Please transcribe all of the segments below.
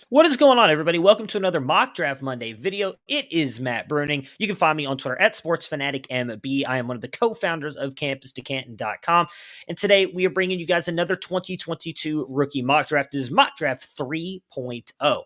What is going on, everybody? Welcome to another Mock Draft Monday video. It is Matt Bruning. You can find me on Twitter at SportsFanaticMB. I am one of the co-founders of CampusToCanton.com. And today we are bringing you guys another 2022 rookie mock draft. This is Mock Draft 3.0.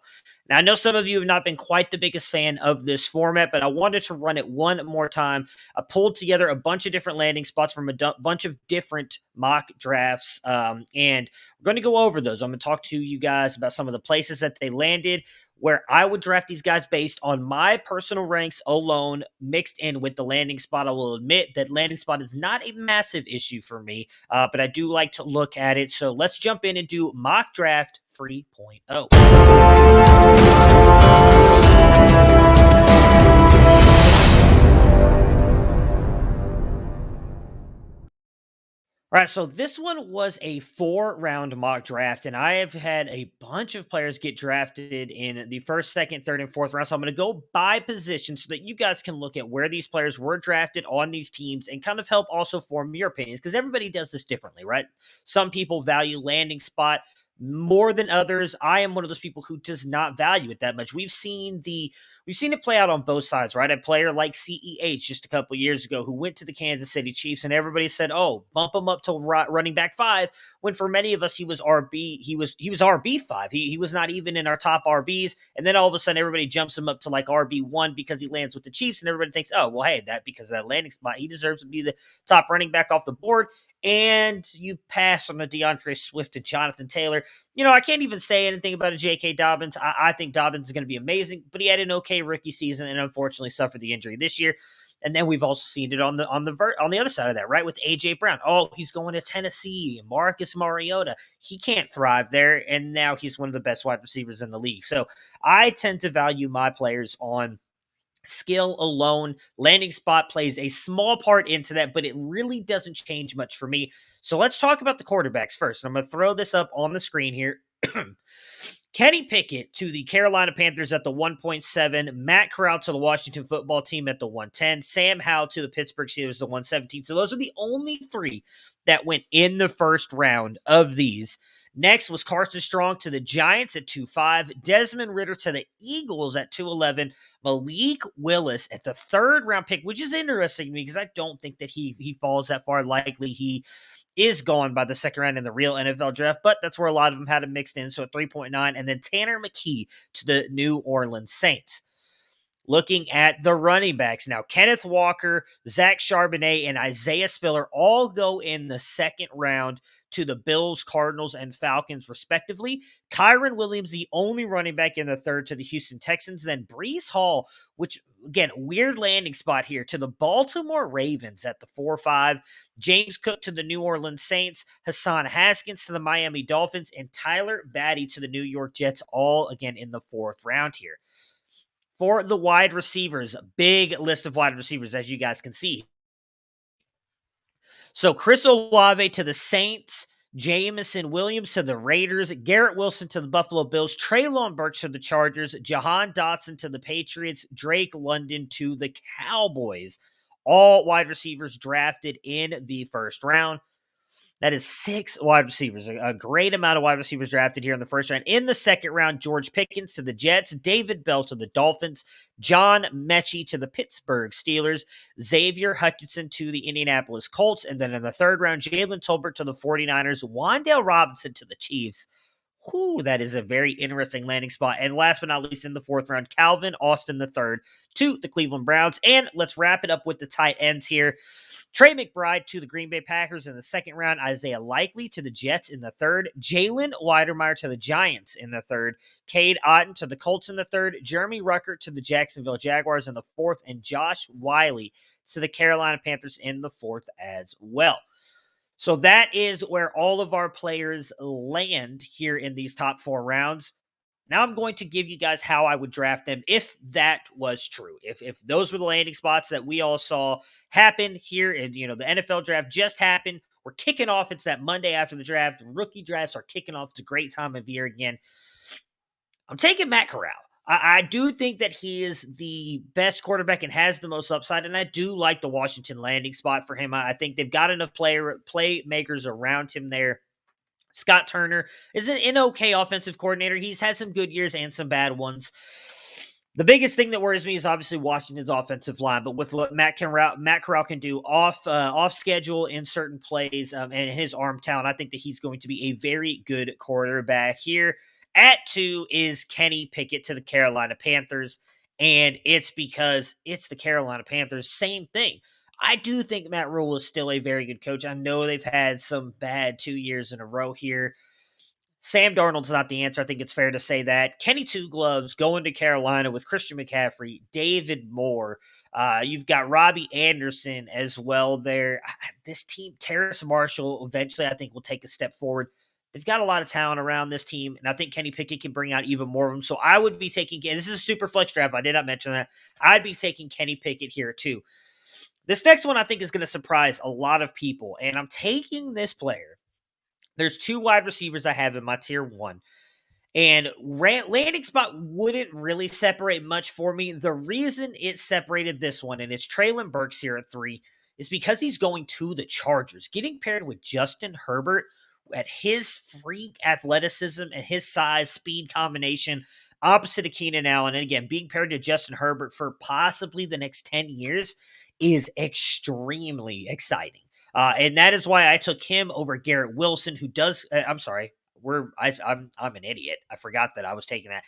Now, I know some of you have not been quite the biggest fan of this format, but I wanted to run it one more time. I pulled together a bunch of different landing spots from a bunch of different mock drafts, and we're going to go over those. I'm going to talk to you guys about some of the places that they landed, where I would draft these guys based on my personal ranks alone, mixed in with the landing spot. I will admit that landing spot is not a massive issue for me, but I do like to look at it. So let's jump in and do mock draft 3.0. All right, so this one was a 4-round mock draft, and I have had a bunch of players get drafted in the first, second, third, and fourth round. So I'm going to go by position so that you guys can look at where these players were drafted on these teams and kind of help also form your opinions, because everybody does this differently, right? Some people value landing spot more than others. I am one of those people who does not value it that much. We've seen it play out on both sides, right? A player like CEH just a couple years ago who went to the Kansas City Chiefs, and everybody said, "Oh, bump him up to running back 5." When for many of us, he was RB. He was RB 5. He was not even in our top RBs, and then all of a sudden, everybody jumps him up to like RB 1 because he lands with the Chiefs, and everybody thinks, "Oh, well, hey, that because of that landing spot, he deserves to be the top running back off the board." And you pass on the DeAndre Swift and Jonathan Taylor. I can't even say anything about a J.K. Dobbins. I think Dobbins is going to be amazing, but he had an okay rookie season and unfortunately suffered the injury this year. And then we've also seen it on the other side of that, right? With A.J. Brown. Oh, he's going to Tennessee. Marcus Mariota. He can't thrive there, and now he's one of the best wide receivers in the league. So I tend to value my players on skill alone. Landing spot plays a small part into that, but it really doesn't change much for me. So let's talk about the quarterbacks first. I'm going to throw this up on the screen here. Kenny Pickett to the Carolina Panthers at the 1.7, Matt Corral to the Washington football team at the 110, Sam Howell to the Pittsburgh Steelers, the 117. So those are the only 3 that went in the first round of these. Next was Carson Strong to the Giants at 2.5, Desmond Ridder to the Eagles at 2.11, Malik Willis at the 3rd round pick, which is interesting to me because I don't think that he falls that far. Likely he is gone by the 2nd round in the real NFL draft, but that's where a lot of them had him mixed in. So at 3.9, and then Tanner McKee to the New Orleans Saints. Looking at the running backs now, Kenneth Walker, Zach Charbonnet, and Isaiah Spiller all go in the 2nd round to the Bills, Cardinals, and Falcons, respectively. Kyron Williams, the only running back in the 3rd to the Houston Texans. Then Breece Hall, which, again, weird landing spot here, to the Baltimore Ravens at the 4-5. James Cook to the New Orleans Saints. Hassan Haskins to the Miami Dolphins. And Tyler Batty to the New York Jets, all, again, in the 4th round here. For the wide receivers, big list of wide receivers, as you guys can see. So Chris Olave to the Saints, Jameson Williams to the Raiders, Garrett Wilson to the Buffalo Bills, Treylon Burks to the Chargers, Jahan Dotson to the Patriots, Drake London to the Cowboys. All wide receivers drafted in the 1st round. That is 6 wide receivers, a great amount of wide receivers drafted here in the 1st round. In the 2nd round, George Pickens to the Jets, David Bell to the Dolphins, John Mechie to the Pittsburgh Steelers, Xavier Hutchinson to the Indianapolis Colts, and then in the 3rd round, Jalen Tolbert to the 49ers, Wan'Dale Robinson to the Chiefs. Whew, that is a very interesting landing spot. And last but not least, in the 4th round, Calvin Austin III to the Cleveland Browns. And let's wrap it up with the tight ends here. Trey McBride to the Green Bay Packers in the 2nd round. Isaiah Likely to the Jets in the 3rd. Jalen Weidermeyer to the Giants in the 3rd. Cade Otton to the Colts in the 3rd. Jeremy Ruckert to the Jacksonville Jaguars in the 4th. And Josh Wiley to the Carolina Panthers in the 4th as well. So that is where all of our players land here in these top 4 rounds. Now I'm going to give you guys how I would draft them if that was true. If those were the landing spots that we all saw happen here, and the NFL draft just happened. We're kicking off. It's that Monday after the draft. Rookie drafts are kicking off. It's a great time of year again. I'm taking Matt Corral. I do think that he is the best quarterback and has the most upside, and I do like the Washington landing spot for him. I think they've got enough playmakers around him there Scott Turner is an okay offensive coordinator. He's had some good years and some bad ones. The biggest thing that worries me is obviously Washington's offensive line, but with what Matt Corral can do off schedule in certain plays and his arm talent, I think that he's going to be a very good quarterback here. At 2 is Kenny Pickett to the Carolina Panthers, and it's because it's the Carolina Panthers. Same thing. I do think Matt Rule is still a very good coach. I know they've had some bad 2 years in a row here. Sam Darnold's not the answer. I think it's fair to say that. Kenny Two Gloves going to Carolina with Christian McCaffrey, David Moore. You've got Robbie Anderson as well there. This team, Terrace Marshall, eventually I think will take a step forward. They've got a lot of talent around this team, and I think Kenny Pickett can bring out even more of them. So I would be taking, this is a super flex draft. I did not mention that. I'd be taking Kenny Pickett here too. This next one I think is going to surprise a lot of people, and I'm taking this player. There's 2 wide receivers I have in my tier 1. And landing spot wouldn't really separate much for me. The reason it separated this one, and it's Treylon Burks here at 3, is because he's going to the Chargers. Getting paired with Justin Herbert at his freak athleticism and his size, speed combination, opposite of Keenan Allen. And again, being paired to Justin Herbert for possibly the next 10 years is extremely exciting. And that is why I took him over Garrett Wilson, who does, I'm sorry, I'm an idiot. I forgot that I was taking that.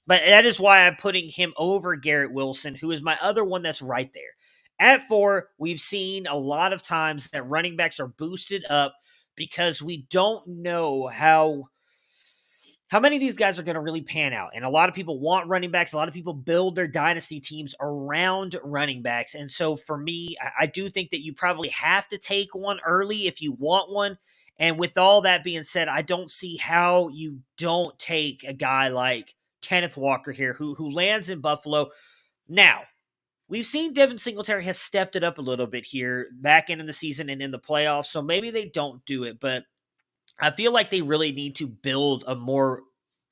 But that is why I'm putting him over Garrett Wilson, who is my other one that's right there. At 4, we've seen a lot of times that running backs are boosted up because we don't know how many of these guys are going to really pan out. And a lot of people want running backs. A lot of people build their dynasty teams around running backs. And so for me, I do think that you probably have to take one early if you want one. And with all that being said, I don't see how you don't take a guy like Kenneth Walker here who lands in Buffalo. Now, we've seen Devin Singletary has stepped it up a little bit here back into the season and in the playoffs. So maybe they don't do it, but I feel like they really need to build a more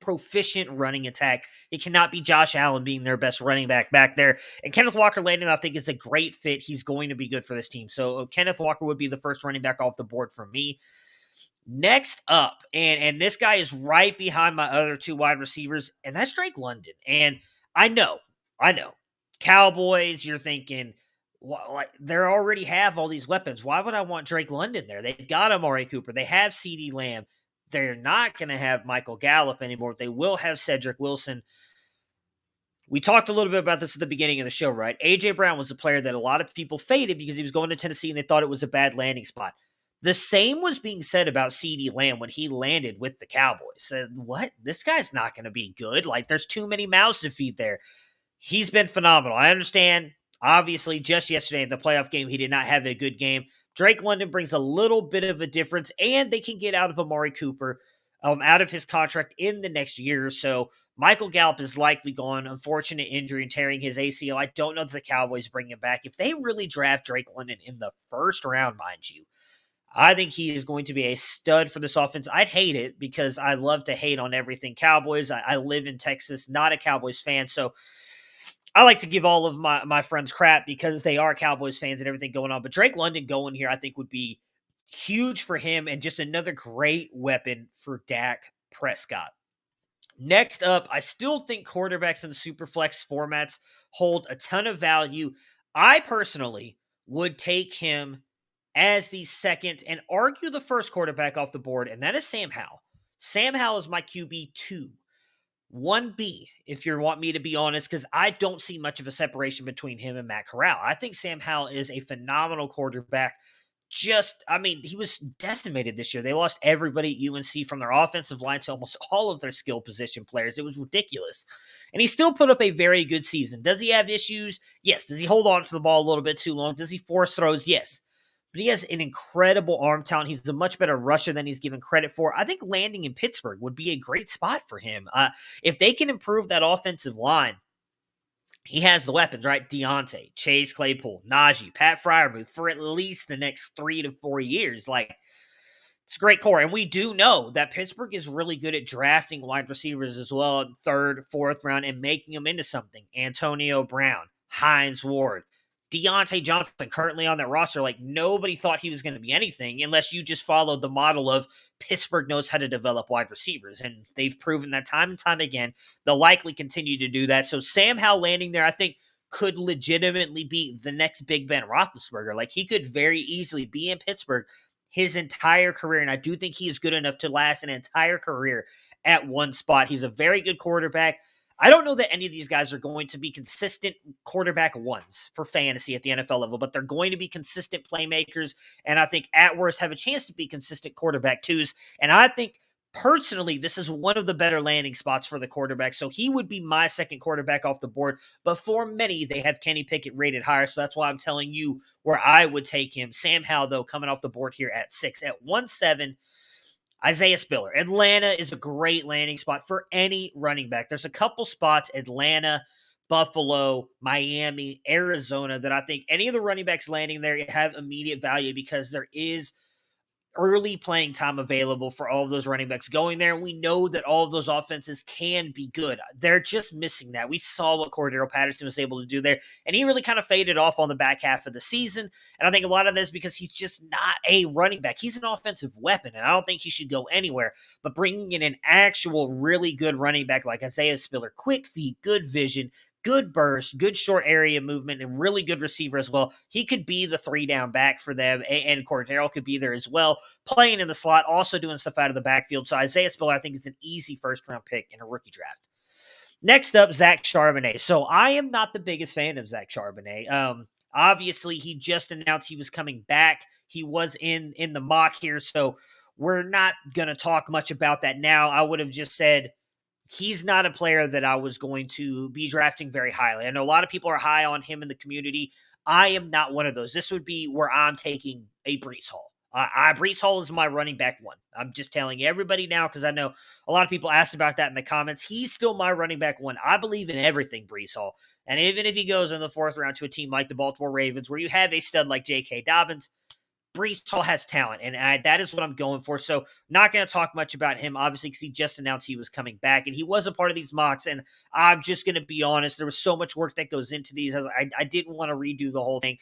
proficient running attack. It cannot be Josh Allen being their best running back there. And Kenneth Walker landing, I think, is a great fit. He's going to be good for this team. So Kenneth Walker would be the first running back off the board for me. Next up, and this guy is right behind my other 2 wide receivers, and that's Drake London. And I know, Cowboys, you're thinking, well, like, they already have all these weapons. Why would I want Drake London there? They've got Amari Cooper. They have CeeDee Lamb. They're not going to have Michael Gallup anymore. They will have Cedric Wilson. We talked a little bit about this at the beginning of the show, right? A.J. Brown was a player that a lot of people faded because he was going to Tennessee and they thought it was a bad landing spot. The same was being said about CeeDee Lamb when he landed with the Cowboys. Said, what? This guy's not going to be good. Like, there's too many mouths to feed there. He's been phenomenal. I understand, obviously, just yesterday in the playoff game, he did not have a good game. Drake London brings a little bit of a difference, and they can get out of Amari Cooper, out of his contract in the next year or so. Michael Gallup is likely gone. Unfortunate injury and tearing his ACL. I don't know if the Cowboys bring him back. If they really draft Drake London in the first round, mind you, I think he is going to be a stud for this offense. I'd hate it because I love to hate on everything Cowboys. I live in Texas, not a Cowboys fan, so I like to give all of my friends crap because they are Cowboys fans and everything going on. But Drake London going here, I think, would be huge for him and just another great weapon for Dak Prescott. Next up, I still think quarterbacks in the Superflex formats hold a ton of value. I personally would take him as the second and argue the first quarterback off the board, and that is Sam Howell. Sam Howell is my QB2. 1B, if you want me to be honest, because I don't see much of a separation between him and Matt Corral. I think Sam Howell is a phenomenal quarterback. He was decimated this year. They lost everybody at UNC from their offensive line to almost all of their skill position players. It was ridiculous. And he still put up a very good season. Does he have issues? Yes. Does he hold on to the ball a little bit too long? Does he force throws? Yes. But he has an incredible arm talent. He's a much better rusher than he's given credit for. I think landing in Pittsburgh would be a great spot for him. If they can improve that offensive line, he has the weapons, right? Deontay, Chase Claypool, Najee, Pat Freiermuth for at least the next 3 to 4 years. Like, it's a great core. And we do know that Pittsburgh is really good at drafting wide receivers as well in 3rd, 4th round and making them into something. Antonio Brown, Hines Ward, Deontay Johnson currently on that roster, like nobody thought he was going to be anything unless you just followed the model of Pittsburgh knows how to develop wide receivers. And they've proven that time and time again. They'll likely continue to do that. So Sam Howell landing there, I think, could legitimately be the next Big Ben Roethlisberger. Like he could very easily be in Pittsburgh his entire career. And I do think he is good enough to last an entire career at one spot. He's a very good quarterback. I don't know that any of these guys are going to be consistent quarterback ones for fantasy at the NFL level, but they're going to be consistent playmakers. And I think at worst have a chance to be consistent quarterback twos. And I think personally, this is one of the better landing spots for the quarterback. So he would be my second quarterback off the board. But for many, they have Kenny Pickett rated higher. So that's why I'm telling you where I would take him. Sam Howell, though, coming off the board here at 6. At 1-7, Isaiah Spiller. Atlanta is a great landing spot for any running back. There's a couple spots, Atlanta, Buffalo, Miami, Arizona, that I think any of the running backs landing there have immediate value because there is early playing time available for all of those running backs going there. And we know that all of those offenses can be good. They're just missing that. We saw what Cordero Patterson was able to do there, and he really kind of faded off on the back half of the season. And I think a lot of that is because he's just not a running back. He's an offensive weapon, and I don't think he should go anywhere. But bringing in an actual really good running back like Isaiah Spiller, quick feet, good vision, good burst, good short area movement, and really good receiver as well. He could be the 3-down back for them, and Cordero could be there as well, playing in the slot, also doing stuff out of the backfield. So Isaiah Spiller, I think, is an easy first-round pick in a rookie draft. Next up, Zach Charbonnet. So I am not the biggest fan of Zach Charbonnet. Obviously, he just announced he was coming back. He was in the mock here, so we're not going to talk much about that now. I would have just said he's not a player that I was going to be drafting very highly. I know a lot of people are high on him in the community. I am not one of those. This would be where I'm taking a Breece Hall. Breece Hall is my running back one. I'm just telling everybody now because I know a lot of people asked about that in the comments. He's still my running back one. I believe in everything Breece Hall. And even if he goes in the 4th round to a team like the Baltimore Ravens where you have a stud like J.K. Dobbins, Breece Hall has talent, and that is what I'm going for. So not going to talk much about him, obviously, because he just announced he was coming back, and he was a part of these mocks, and I'm just going to be honest. There was so much work that goes into these. I didn't want to redo the whole thing.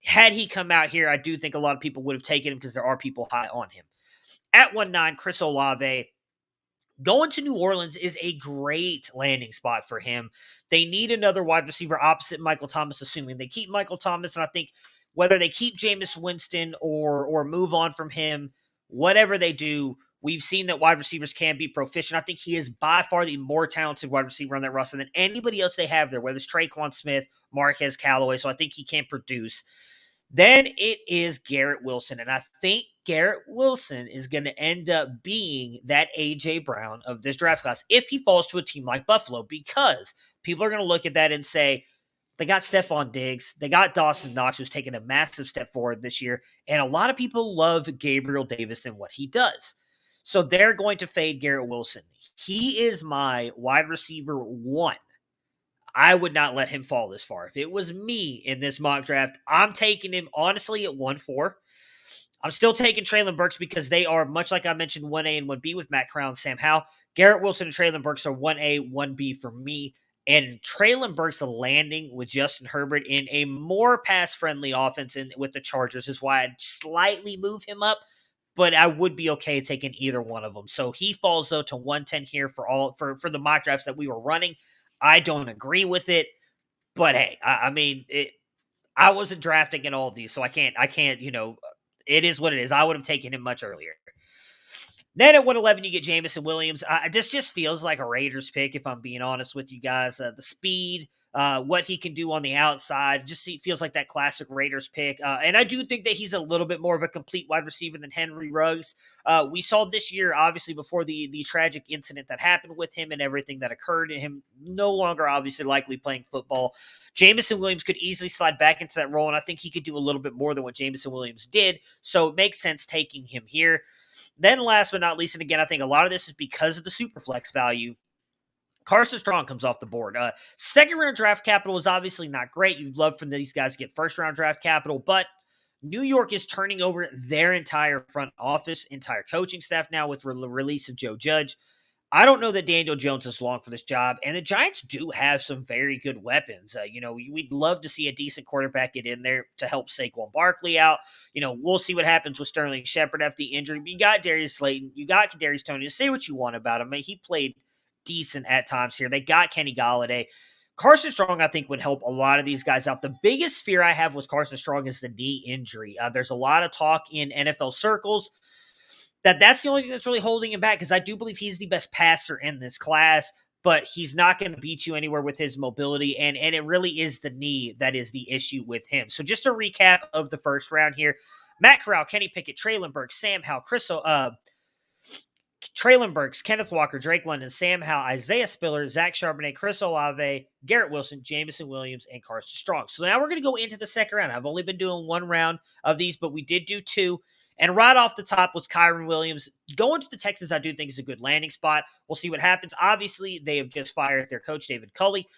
Had he come out here, I do think a lot of people would have taken him because there are people high on him. At 1-9, Chris Olave. Going to New Orleans is a great landing spot for him. They need another wide receiver opposite Michael Thomas, assuming they keep Michael Thomas, and I think whether they keep Jameis Winston or move on from him, whatever they do, we've seen that wide receivers can be proficient. I think he is by far the more talented wide receiver on that roster than anybody else they have there, whether it's Traquan Smith, Marquez Callaway, so I think he can produce. Then it is Garrett Wilson, and I think Garrett Wilson is going to end up being that A.J. Brown of this draft class if he falls to a team like Buffalo, because people are going to look at that and say, they got Stephon Diggs. They got Dawson Knox, who's taken a massive step forward this year. And a lot of people love Gabriel Davis and what he does. So they're going to fade Garrett Wilson. He is my wide receiver one. I would not let him fall this far. If it was me in this mock draft, I'm taking him, honestly, at 1-4. I'm still taking Treylon Burks because they are, much like I mentioned, 1A and 1B with Matt Corral and Sam Howell. Garrett Wilson and Treylon Burks are 1A, 1B for me. And Treylon Burks landing with Justin Herbert in a more pass-friendly offense with the Chargers is why I'd slightly move him up, but I would be okay taking either one of them. So he falls, though, to 110 here for the mock drafts that we were running. I don't agree with it, but hey, I wasn't drafting in all of these, so I can't, it is what it is. I would have taken him much earlier. Then at 111, you get Jameson Williams. This just feels like a Raiders pick, if I'm being honest with you guys. The speed, what he can do on the outside, feels like that classic Raiders pick. And I do think that he's a little bit more of a complete wide receiver than Henry Ruggs. We saw this year, obviously, before the tragic incident that happened with him and everything that occurred, and him no longer obviously likely playing football. Jameson Williams could easily slide back into that role, and I think he could do a little bit more than what Jameson Williams did. So it makes sense taking him here. Then last but not least, and again, I think a lot of this is because of the Superflex value, Carson Strong comes off the board. Second-round draft capital is obviously not great. You'd love for these guys to get first-round draft capital, but New York is turning over their entire front office, entire coaching staff now with the release of Joe Judge. I don't know that Daniel Jones is long for this job, and the Giants do have some very good weapons. We'd love to see a decent quarterback get in there to help Saquon Barkley out. We'll see what happens with Sterling Shepard after the injury. But you got Darius Slayton, you got Kadarius Toney. Say what you want about him. I mean, he played decent at times here. They got Kenny Galladay. Carson Strong, I think, would help a lot of these guys out. The biggest fear I have with Carson Strong is the knee injury. There's a lot of talk in NFL circles that's the only thing that's really holding him back, because I do believe he's the best passer in this class, but he's not going to beat you anywhere with his mobility, and it really is the knee that is the issue with him. So just a recap of the first round here: Matt Corral, Kenny Pickett, Traylon Burks, Sam Howell, Traylon Burks, Kenneth Walker, Drake London, Sam Howell, Isaiah Spiller, Zach Charbonnet, Chris Olave, Garrett Wilson, Jamison Williams, and Carson Strong. So now we're going to go into the second round. I've only been doing one round of these, but we did do two. And right off the top was Kyren Williams. Going to the Texans, I do think is a good landing spot. We'll see what happens. Obviously, they have just fired their coach, David Culley.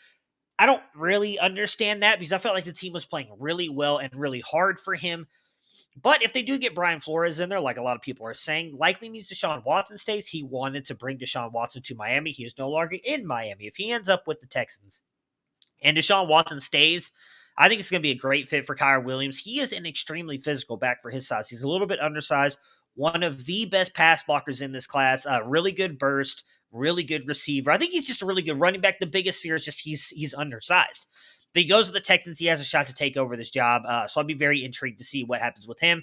I don't really understand that, because I felt like the team was playing really well and really hard for him. But if they do get Brian Flores in there, like a lot of people are saying, likely means Deshaun Watson stays. He wanted to bring Deshaun Watson to Miami. He is no longer in Miami. If he ends up with the Texans and Deshaun Watson stays, I think it's going to be a great fit for Kyren Williams. He is an extremely physical back for his size. He's a little bit undersized, one of the best pass blockers in this class, really good burst, really good receiver. I think he's just a really good running back. The biggest fear is just he's undersized. But he goes to the Texans. He has a shot to take over this job. So I'll be very intrigued to see what happens with him.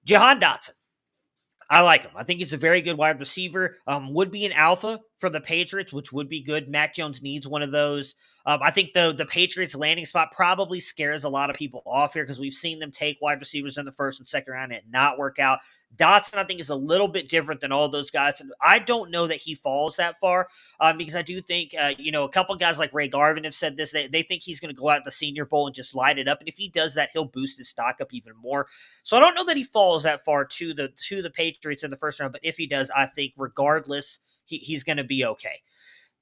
Jahan Dotson. I like him. I think he's a very good wide receiver. Would be an alpha for the Patriots, which would be good. Mac Jones needs one of those. I think the Patriots landing spot probably scares a lot of people off here, because we've seen them take wide receivers in the first and second round and not work out. Dotson, I think, is a little bit different than all those guys. And I don't know that he falls that far, because I do think, a couple guys like Ray Garvin have said this. They think he's going to go out at the Senior Bowl and just light it up. And if he does that, he'll boost his stock up even more. So I don't know that he falls that far to the Patriots in the first round. But if he does, I think regardless, he's going to be okay.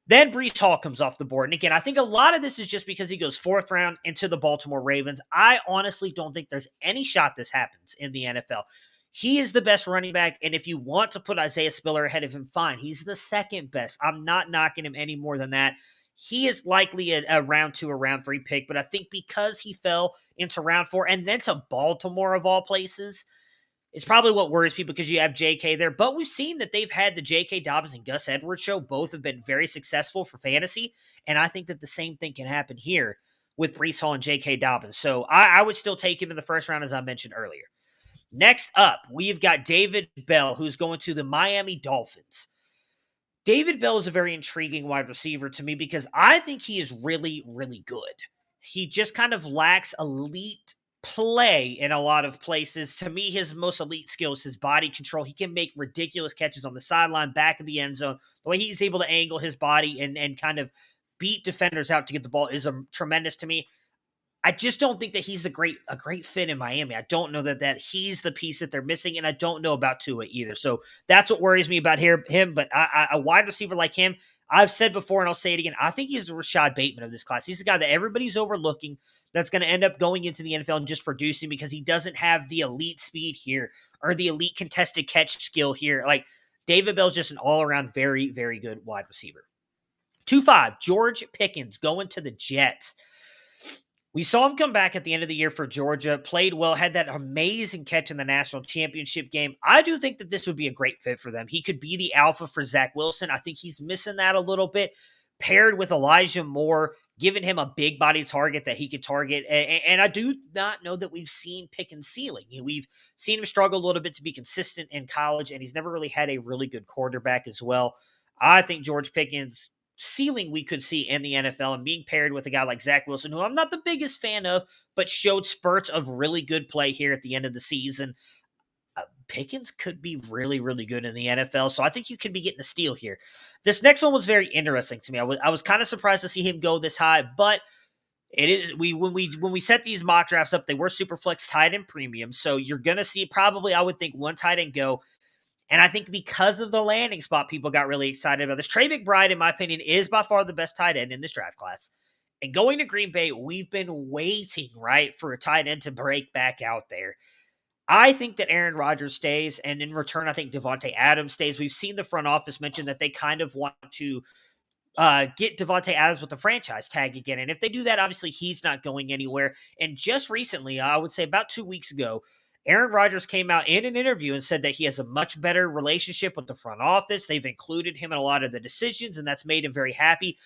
Then Breece Hall comes off the board. And again, I think a lot of this is just because he goes fourth round into the Baltimore Ravens. I honestly don't think there's any shot this happens in the NFL. He is the best running back, and if you want to put Isaiah Spiller ahead of him, fine. He's the second best. I'm not knocking him any more than that. He is likely a round 2 or round 3 pick, but I think because he fell into round 4 and then to Baltimore of all places, it's probably what worries people, because you have J.K. there. But we've seen that they've had the J.K. Dobbins and Gus Edwards show. Both have been very successful for fantasy, and I think that the same thing can happen here with Breece Hall and J.K. Dobbins. So I would still take him in the first round, as I mentioned earlier. Next up, we've got David Bell, who's going to the Miami Dolphins. David Bell is a very intriguing wide receiver to me, because I think he is really, really good. He just kind of lacks elite play in a lot of places. To me, his most elite skill is his body control. He can make ridiculous catches on the sideline, back of the end zone. The way he's able to angle his body and kind of beat defenders out to get the ball is tremendous to me. I just don't think that he's a great fit in Miami. I don't know that he's the piece that they're missing, and I don't know about Tua either. So that's what worries me about him. But a wide receiver like him, I've said before, and I'll say it again, I think he's the Rashad Bateman of this class. He's the guy that everybody's overlooking that's going to end up going into the NFL and just producing, because he doesn't have the elite speed here or the elite contested catch skill here. Like, David Bell's just an all-around very, very good wide receiver. 2-5, George Pickens going to the Jets. We saw him come back at the end of the year for Georgia, played well, had that amazing catch in the national championship game. I do think that this would be a great fit for them. He could be the alpha for Zach Wilson. I think he's missing that a little bit, paired with Elijah Moore, giving him a big body target that he could target. And I do not know that we've seen Pickens' ceiling. We've seen him struggle a little bit to be consistent in college, and he's never really had a really good quarterback as well. I think George Pickens' ceiling we could see in the NFL, and being paired with a guy like Zach Wilson, who I'm not the biggest fan of, but showed spurts of really good play here at the end of the season. Pickens could be really, really good in the NFL, so I think you could be getting a steal here. This next one was very interesting to me. I was kind of surprised to see him go this high, but it is when we set these mock drafts up, they were Superflex tight end premium, so you're gonna see probably, I would think, one tight end go. And I think because of the landing spot, people got really excited about this. Trey McBride, in my opinion, is by far the best tight end in this draft class. And going to Green Bay, we've been waiting, right, for a tight end to break back out there. I think that Aaron Rodgers stays, and in return, I think Devontae Adams stays. We've seen the front office mention that they kind of want to get Devontae Adams with the franchise tag again. And if they do that, obviously he's not going anywhere. And just recently, I would say about 2 weeks ago, Aaron Rodgers came out in an interview and said that he has a much better relationship with the front office. They've included him in a lot of the decisions, and that's made him very happy.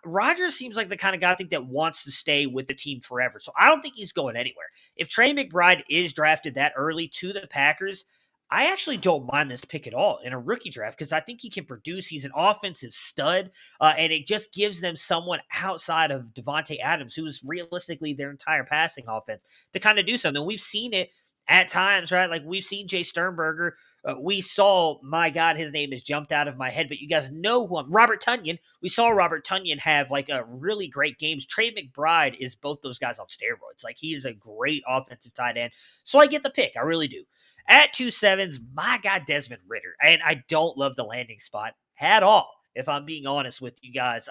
Rodgers seems like the kind of guy I think that wants to stay with the team forever. So I don't think he's going anywhere. If Trey McBride is drafted that early to the Packers, I actually don't mind this pick at all in a rookie draft because I think he can produce. He's an offensive stud, and it just gives them someone outside of Devontae Adams, who is realistically their entire passing offense, to kind of do something. We've seen it at times, right? Like we've seen Jay Sternberger. We saw, my God, his name has jumped out of my head, but you guys know who I'm. Robert Tonyan. We saw Robert Tonyan have like a really great games. Trey McBride is both those guys on steroids. Like he is a great offensive tight end. So I get the pick. I really do. At 2-7s, my God, Desmond Ridder. And I don't love the landing spot at all, if I'm being honest with you guys.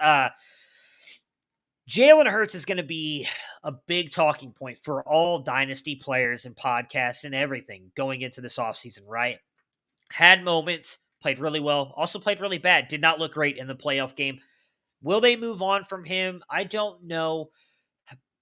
Jalen Hurts is going to be a big talking point for all dynasty players and podcasts and everything going into this offseason, right? Had moments, played really well, also played really bad, did not look great in the playoff game. Will they move on from him? I don't know.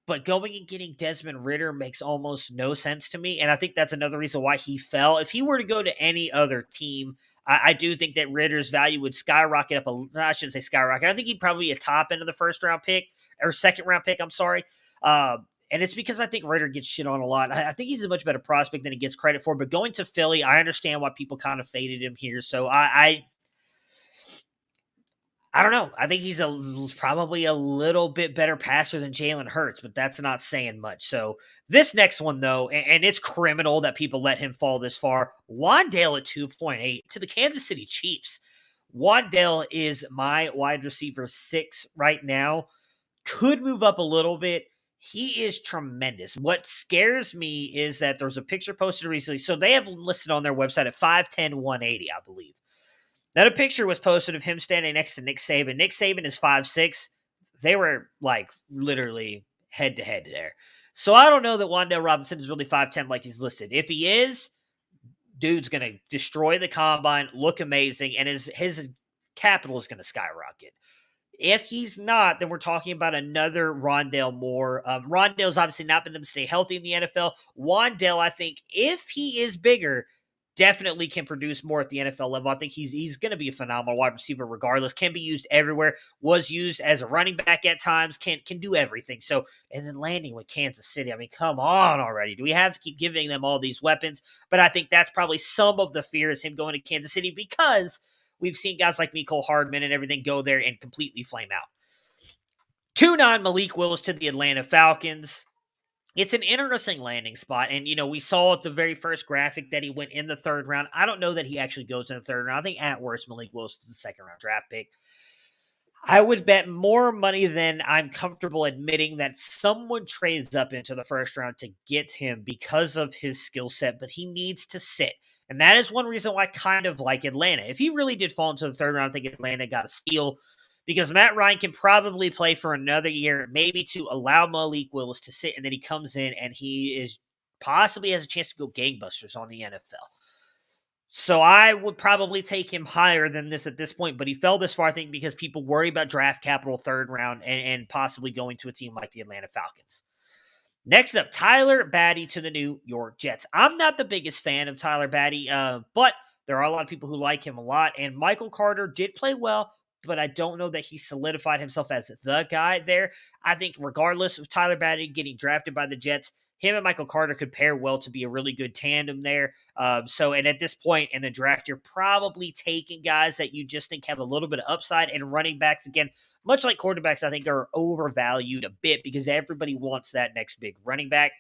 But going and getting Desmond Ridder makes almost no sense to me. And I think that's another reason why he fell. If he were to go to any other team, I do think that Ridder's value would skyrocket up. I shouldn't say skyrocket. I think he'd probably be a top end of the first round pick or second round pick. I'm sorry. And it's because I think Ridder gets shit on a lot. I think he's a much better prospect than he gets credit for. But going to Philly, I understand why people kind of faded him here. So I don't know. I think he's probably a little bit better passer than Jalen Hurts, but that's not saying much. So this next one, though, and it's criminal that people let him fall this far. Wan'Dale at 2.8 to the Kansas City Chiefs. Wan'Dale is my wide receiver 6 right now. Could move up a little bit. He is tremendous. What scares me is that there's a picture posted recently. So they have listed on their website at 5'10", 180, I believe. Now, a picture was posted of him standing next to Nick Saban. Nick Saban is 5'6". They were, like, literally head-to-head there. So I don't know that Wan'Dale Robinson is really 5'10 like he's listed. If he is, dude's going to destroy the combine, look amazing, and his capital is going to skyrocket. If he's not, then we're talking about another Rondale Moore. Rondale's obviously not been able to stay healthy in the NFL. Wan'Dale, I think, if he is bigger, definitely can produce more at the NFL level. I think he's going to be a phenomenal wide receiver regardless. Can be used everywhere. Was used as a running back at times. Can do everything. So, and then landing with Kansas City. I mean, come on already. Do we have to keep giving them all these weapons? But I think that's probably some of the fear is him going to Kansas City because we've seen guys like Mecole Hardman and everything go there and completely flame out. 2-9 Malik Willis to the Atlanta Falcons. It's an interesting landing spot. And, we saw at the very first graphic that he went in the third round. I don't know that he actually goes in the third round. I think at worst, Malik Willis is the second round draft pick. I would bet more money than I'm comfortable admitting that someone trades up into the first round to get him because of his skill set, but he needs to sit. And that is one reason why I kind of like Atlanta. If he really did fall into the third round, I think Atlanta got a steal because Matt Ryan can probably play for another year, maybe to allow Malik Willis to sit, and then he comes in and he is possibly has a chance to go gangbusters on the NFL. So I would probably take him higher than this at this point, but he fell this far, I think, because people worry about draft capital third round and possibly going to a team like the Atlanta Falcons. Next up, Tyler Batty to the New York Jets. I'm not the biggest fan of Tyler Batty, but there are a lot of people who like him a lot, and Michael Carter did play well, but I don't know that he solidified himself as the guy there. I think regardless of Tyler Batty getting drafted by the Jets, him and Michael Carter could pair well to be a really good tandem there. And at this point in the draft, you're probably taking guys that you just think have a little bit of upside, and running backs, again, much like quarterbacks, I think are overvalued a bit because everybody wants that next big running back.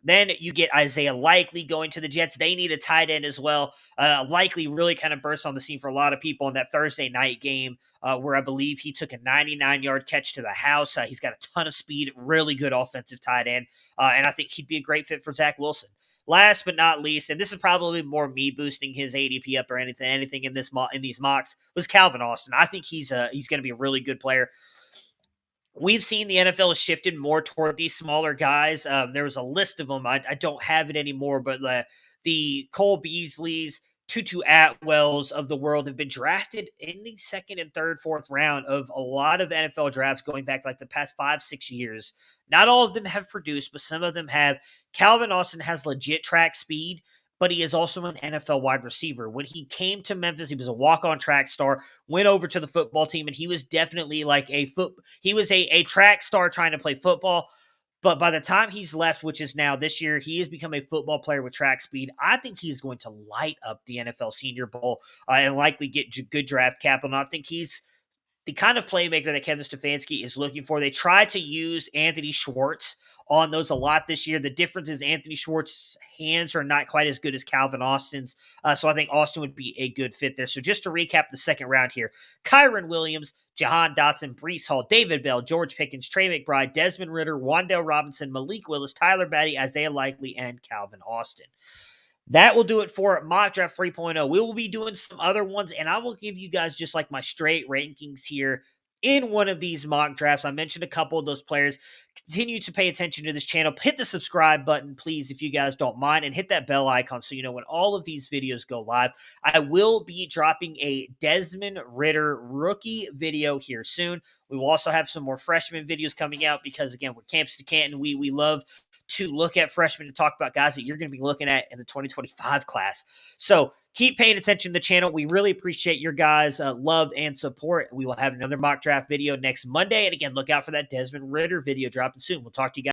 Then you get Isaiah Likely going to the Jets. They need a tight end as well. Likely really kind of burst on the scene for a lot of people in that Thursday night game where I believe he took a 99-yard catch to the house. He's got a ton of speed, really good offensive tight end, and I think he'd be a great fit for Zach Wilson. Last but not least, and this is probably more me boosting his ADP up or anything in these mocks, was Calvin Austin. I think he's going to be a really good player. we've seen the NFL has shifted more toward these smaller guys. There was a list of them. I don't have it anymore, but the Cole Beasleys, Tutu Atwells of the world have been drafted in the second and third, fourth round of a lot of NFL drafts going back like the past 5, 6 years. Not all of them have produced, but some of them have. Calvin Austin has legit track speed, but he is also an NFL wide receiver. When he came to Memphis, he was a walk-on track star, went over to the football team, and he was definitely like he was a track star trying to play football. But by the time he's left, which is now this year, he has become a football player with track speed. I think he's going to light up the NFL Senior Bowl and likely get good draft capital. And I think he's the kind of playmaker that Kevin Stefanski is looking for. They tried to use Anthony Schwartz on those a lot this year. The difference is Anthony Schwartz's hands are not quite as good as Calvin Austin's. So I think Austin would be a good fit there. So just to recap the second round here, Kyron Williams, Jahan Dotson, Breece Hall, David Bell, George Pickens, Trey McBride, Desmond Ritter, Wandale Robinson, Malik Willis, Tyler Batty, Isaiah Likely, and Calvin Austin. That will do it for Mock Draft 3.0. We will be doing some other ones, and I will give you guys just like my straight rankings here in one of these mock drafts. I mentioned a couple of those players. Continue to pay attention to this channel. Hit the subscribe button, please, if you guys don't mind, and hit that bell icon so you know when all of these videos go live. I will be dropping a Desmond Ritter rookie video here soon. We will also have some more freshman videos coming out because, again, we're Campus to Canton. We love to look at freshmen and talk about guys that you're going to be looking at in the 2025 class. So keep paying attention to the channel. We really appreciate your guys' love and support. We will have another mock draft video next Monday. And again, look out for that Desmond Ritter video dropping soon. We'll talk to you guys.